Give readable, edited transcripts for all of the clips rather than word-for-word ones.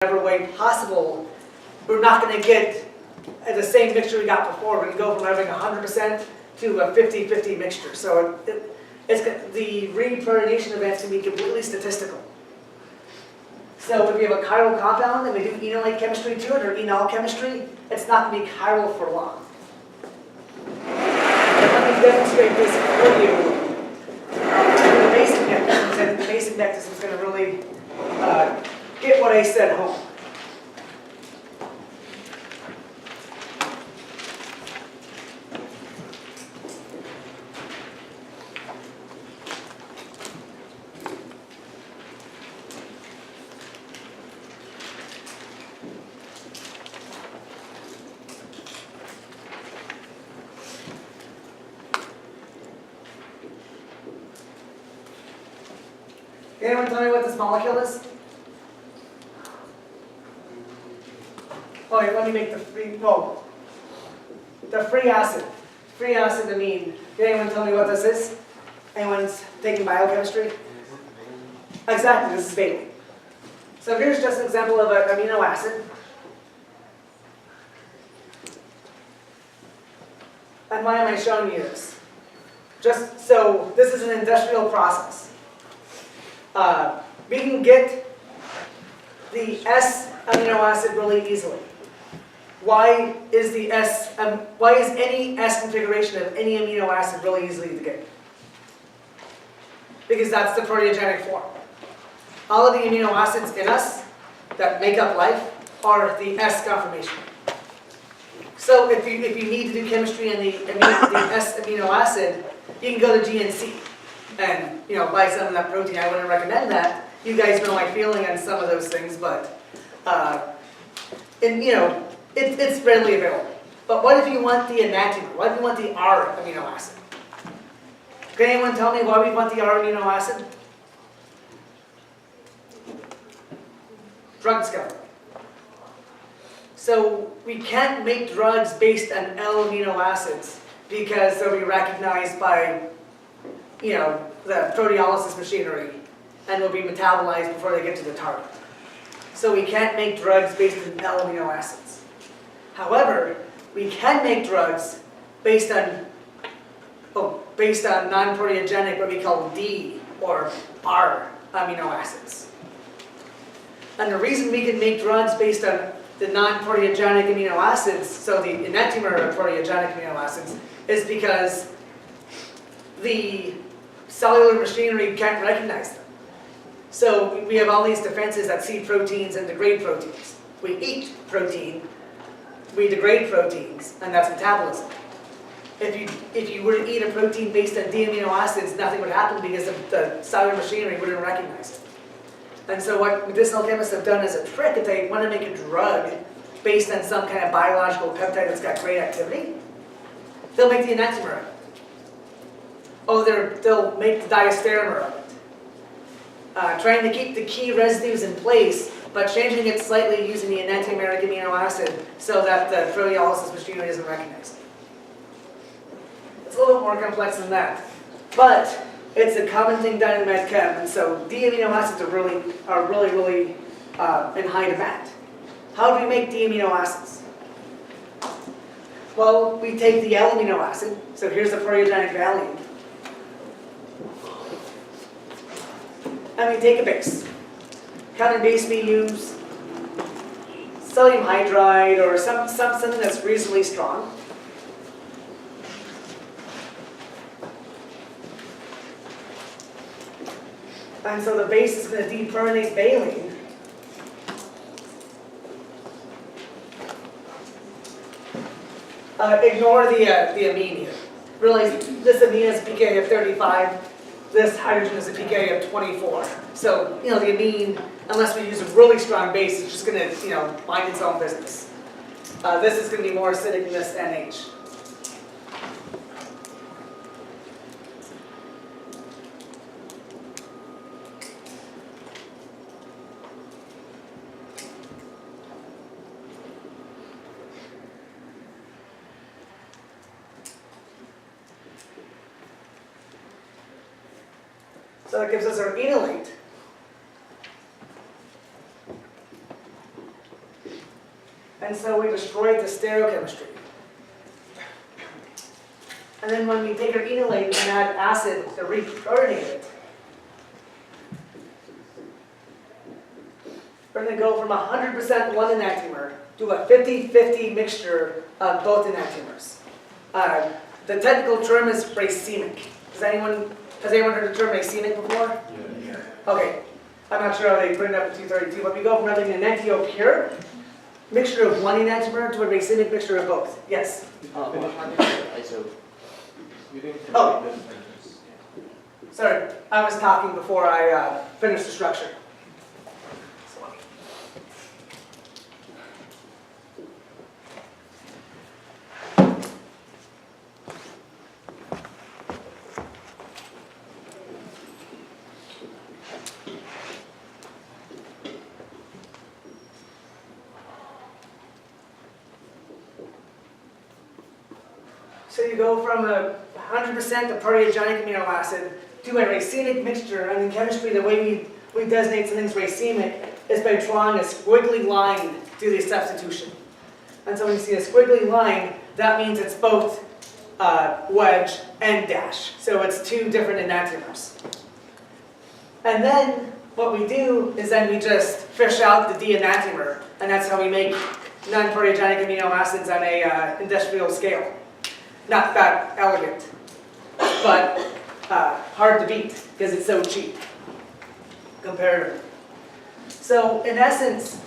whatever way possible, we're not going to get the same mixture we got before. We're going to go from having 100% to a 50-50 mixture. So the reprotonation events can be completely statistical. So if you have a chiral compound and we do enolate chemistry to it, or enol chemistry, it's not going to be chiral for long. Let me demonstrate this for you. The basic mechanisms, and the basic mechanism is going to really get what I said home. Anyone tell me what this molecule is? Oh, let me make the free acid. Free acid amine. Can anyone tell me what this is? Anyone's taking biochemistry? Exactly, this is valine. So here's just an example of an amino acid. And why am I showing you this? Just so this is an industrial process. We can get the S amino acid really easily. Why is any S configuration of any amino acid really easily to get? Because that's the proteogenic form. All of the amino acids in us that make up life are the S conformation. So if you need to do chemistry in the S amino acid, you can go to GNC and buy some of that protein. I wouldn't recommend that. You guys know my feeling on some of those things, but it's readily available. But what if you want the enantiomer? What if you want the R amino acid? Can anyone tell me why we want the R amino acid? Drug discovery. So we can't make drugs based on L amino acids because they'll be recognized by the proteolysis machinery and will be metabolized before they get to the target. So we can't make drugs based on L amino acids. However, we can make drugs based on non-proteogenic, what we call D or R amino acids. And the reason we can make drugs based on the non-proteogenic amino acids, so the enantiomer of proteogenic amino acids, is because the cellular machinery can't recognize them. So we have all these defenses that see proteins and degrade proteins. We eat protein, we degrade proteins, and that's metabolism. If you were to eat a protein based on D amino acids, nothing would happen because the cellular machinery wouldn't recognize it. And so what medicinal chemists have done as a trick, if they want to make a drug based on some kind of biological peptide that's got great activity, they'll make the enantiomer of it. Oh, they'll make the diastereomer of it. Trying to keep the key residues in place, but changing it slightly using the enantiomeric amino acid so that the proteolysis machinery doesn't recognize it. It's a little bit more complex than that. But it's a common thing done in med chem, and so D amino acids are really in high demand. How do we make D amino acids? Well, we take the L amino acid, so here's the proteogenic value, and we take a base. Common base we use sodium hydride or something that's reasonably strong. And so the base is going to deprotonate valine. Ignore the amine here. Realize this amine is a pK of 35. This hydrogen is a pK of 24. So the amine, unless we use a really strong base, is just going to mind its own business. This is going to be more acidic than this NH. So that gives us our enolate. And so we destroyed the stereochemistry. And then when we take our enolate and add acid to reprotonate it, we're going to go from 100% one enantiomer to a 50-50 mixture of both enantiomers. The technical term is racemic. Has anyone heard the term racemic before? Yeah. Okay. I'm not sure how they put it up in 232, but we go from having an enantio pure mixture of one enantiomer to a racemic mixture of both. Yes? ISO. You didn't Oh. complete this sentence. Sorry, I was talking before I finished the structure. So you go from a 100% of proteogenic amino acid to a racemic mixture, and in chemistry the way we designate something's racemic is by drawing a squiggly line to the substitution. And so when you see a squiggly line, that means it's both wedge and dash. So it's two different enantiomers. And then what we do is then we just fish out the D enantiomer, and that's how we make non-proteogenic amino acids on a industrial scale. Not that elegant, but hard to beat because it's so cheap comparatively. So in essence,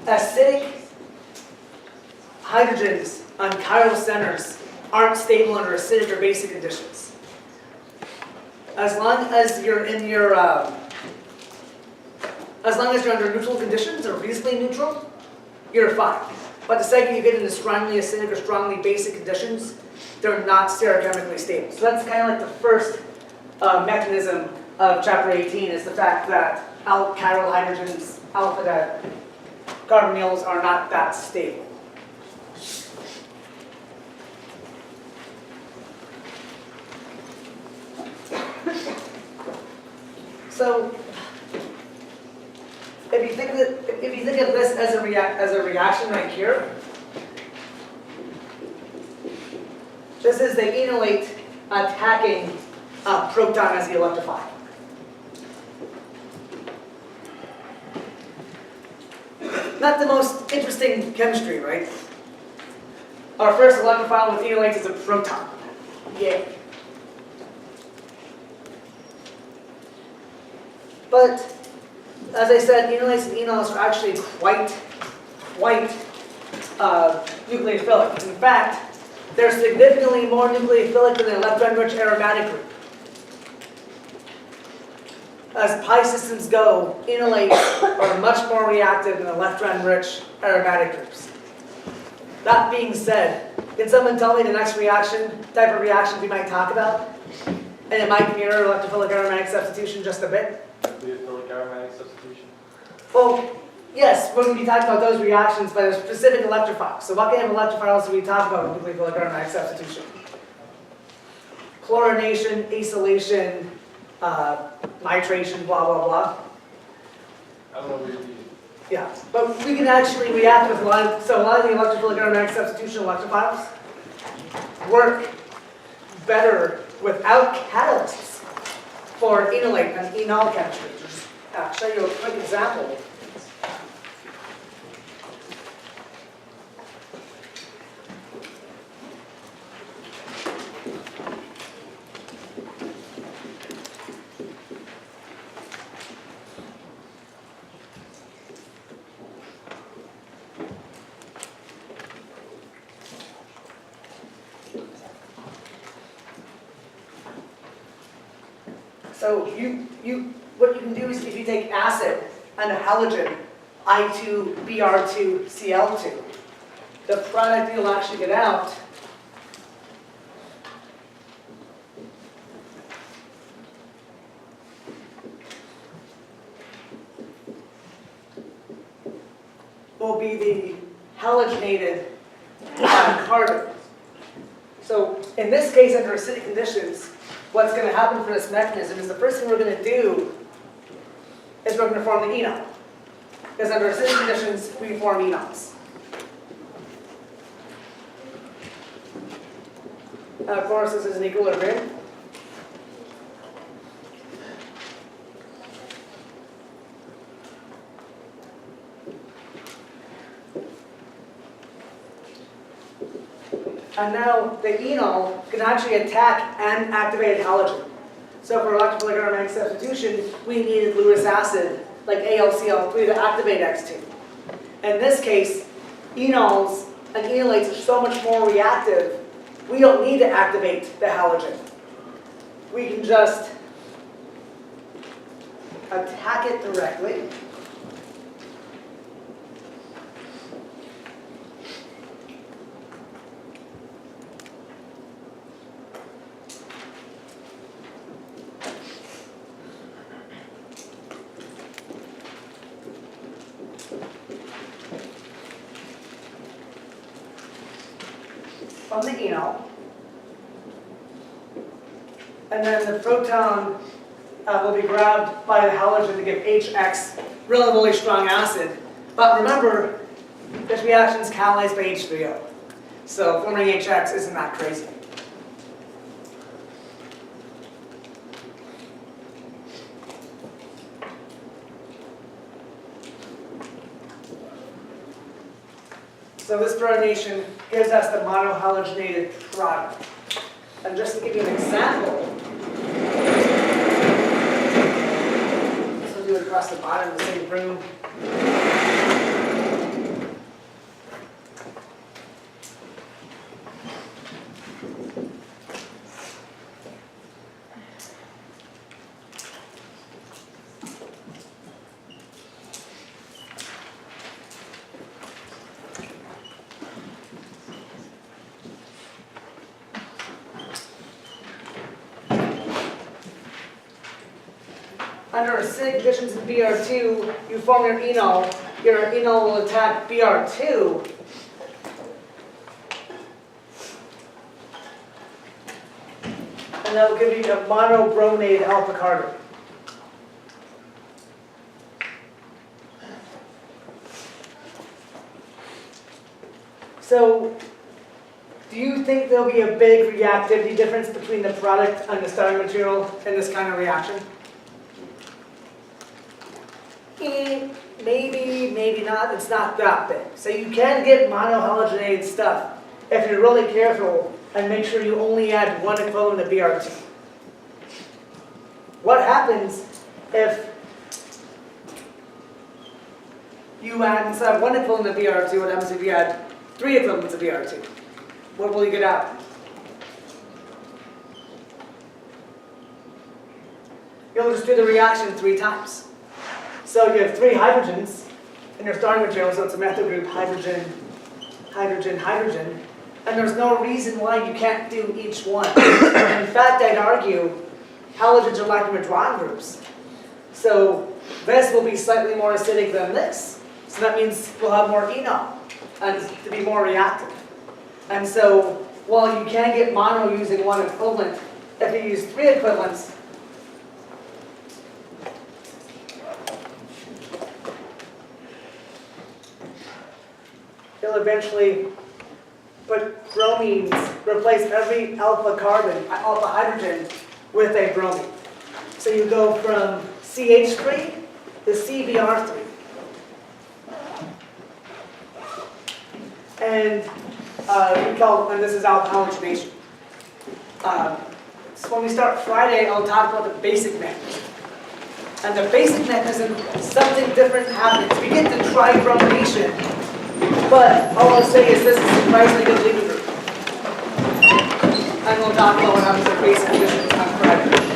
acidic hydrogens on chiral centers aren't stable under acidic or basic conditions. As long as you're in your, as long as you're under neutral conditions or reasonably neutral, you're fine. But the second you get into strongly acidic or strongly basic conditions, they're not stereochemically stable. So that's kind of like the first mechanism of chapter 18 is the fact that chiral hydrogens, alpha carbonyls are not that stable. So if you think of this as a reaction right here, this is the enolate attacking a proton as the electrophile. Not the most interesting chemistry, right? Our first electrophile with enolates is a proton. Yeah. But as I said, enolates and enols are actually quite nucleophilic. In fact, they're significantly more nucleophilic than the electron-rich aromatic group. As pi systems go, enolates are much more reactive than electron-rich aromatic groups. That being said, can someone tell me the next type of reaction we might talk about? And it might mirror electrophilic aromatic substitution just a bit. Nucleophilic aromatic substitution. Well, yes, we're going to be talking about those reactions by a specific electrophile. So what kind of electrophiles do we talk about in nucleophilic aromatic substitution? Chlorination, acylation, nitration, blah, blah, blah. I don't know what you mean. Yeah, but we can actually react with a lot of the electrophilic aromatic substitution electrophiles work better without catalysts for enolate and enol chemistry. Just show you a quick example. So what you can do is if you take acid and a halogen, I2Br2Cl2, the product you'll actually get out will be the halogenated carbon. So in this case, under acidic conditions, what's going to happen for this mechanism is the first thing we're going to do is we're going to form the enol. because under acidic conditions, we form enols. And of course, this is an equilibrium. And now the enol can actually attack and activate a halogen. So for electrophilic aromatic substitution, we needed Lewis acid, like AlCl3, to activate X2. In this case, enols and enolates are so much more reactive, we don't need to activate the halogen. We can just attack it directly. From the enol, and then the proton will be grabbed by the halogen to give HX, relatively strong acid. But remember, this reaction is catalyzed by H3O, so forming HX isn't that crazy. So this fluorination gives us the monohalogenated product. And just to give you an example, this will do it across the bottom of the same room. Under acidic conditions in Br2, you form your enol will attack Br2. And that will give you a monobrominated alpha carbon. So, do you think there'll be a big reactivity difference between the product and the starting material in this kind of reaction? Maybe, maybe not. It's not that big. So you can get monohalogenated stuff if you're really careful and make sure you only add one equivalent of Br2. What happens if you add, instead of one equivalent of Br2, what happens if you add 3 equivalents of Br2? What will you get out? You'll just do the reaction 3 times. So you have 3 hydrogens in your starting material, so it's a methyl group, hydrogen, hydrogen, hydrogen. And there's no reason why you can't do each one. In fact, I'd argue halogens are like withdrawing groups. So this will be slightly more acidic than this. So that means we'll have more enol and to be more reactive. And so while you can get mono using 1 equivalent, if you use 3 equivalents, you'll eventually put bromines, replace every alpha carbon, alpha hydrogen with a bromine. So you go from CH3 to CBr3. And and this is alpha halogenation. So when we start Friday, I'll talk about the basic mechanism. And the basic mechanism, something different happens. We get to tribromination. But all I'll say is this is surprisingly good leaving group. And we'll talk about what happens in basic conditions on Friday.